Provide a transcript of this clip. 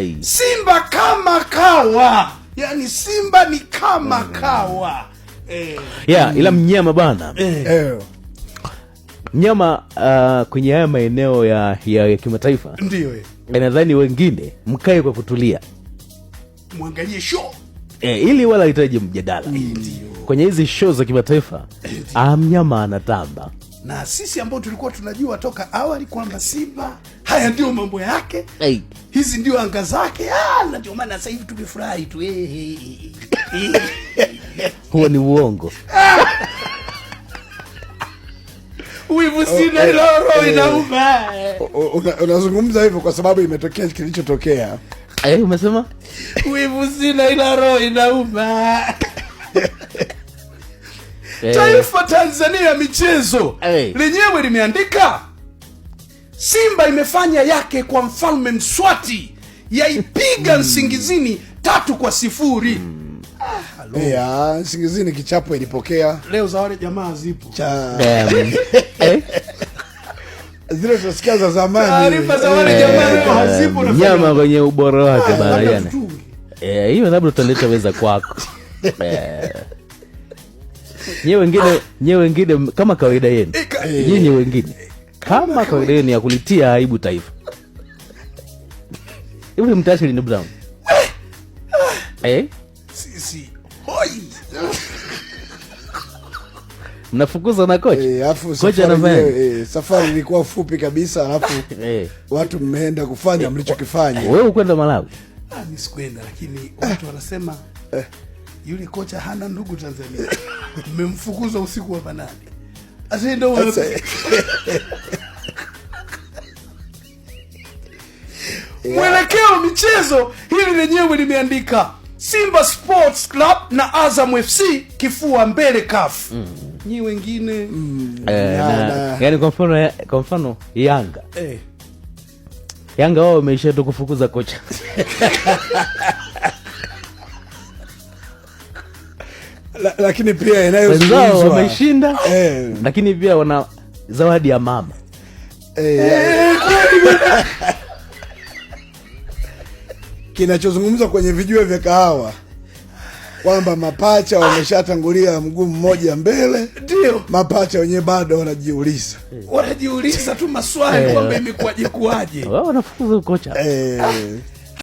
Hey. Simba kama kawa, yani Simba ni kama kawa. Ila mnyama bana. Mnyama kwenye haya maeneo ya kimataifa. Ndio. Nadhani wengine mkae kwa kutulia. Muangalie show. Ili wala hitaji mjadala. Kwenye hizi show za kimataifa, mnyama anatamba. Na sisi ambao tulikuwa tunajua toka awali kwamba Simba haya ndio mambo yake. Hizi ndio anga zake. Na ndio maana sasa hivi tumefurahi tu. Huo ni uongo. Wivu sina roho inauma. Unazungumza hivyo kwa sababu imetokea kilichotokea. Umesema? Wivu sina roho inauma. Taifa Tanzania michezo lenyewe limeandika Simba imefanya yake kwa Mfalme Mswati, yaipiga Nsingizini 3-0. Nsingizini kichapo ilipokea. Leo za wale jamaa zipo. Zile tunasikia za zamani. Taarifa za wale jamaa leo hazipo na nyama kwenye ubora wake bana yana. Hiyo labda tutaleta weza kwako. Nyewe wengine kama kawaida yenu. Nyinyi wengine kama kawaida yenu ya kulitia aibu taifa. Hivi mtashi ni Brown. Sisi. Hoi. Mnafukuza na kocha. Kocha anafanya. Safari ilikuwa fupi kabisa, alafu watu mmeenda kufanya mlichokifanya. Wewe ukwenda Malawi? Mimi sikwenda, lakini watu wanasema yule kocha hana ndugu Tanzania. Mmemfukuza usiku wa manane. Asiende wapi? Mwelekeo michezo hili lenyewe limeandika Simba Sports Club na Azam FC kifua mbele CAF. Nyi wengine yani kwa mfano Yanga. Yanga wao wameisha tu kufukuza kocha. Lakini pia inayozungumzwa wameshinda, lakini pia wana zawadi ya mama. Kinachozungumzwa kwenye vijue vya kahawa kwamba mapacha wameshatangulia mguu mmoja mbele. Ndio. Mapacha wenyewe bado wanajiuliza. Wanajiuliza tu maswali kwamba imekuaje kuaje. Wao wanafukuza kocha.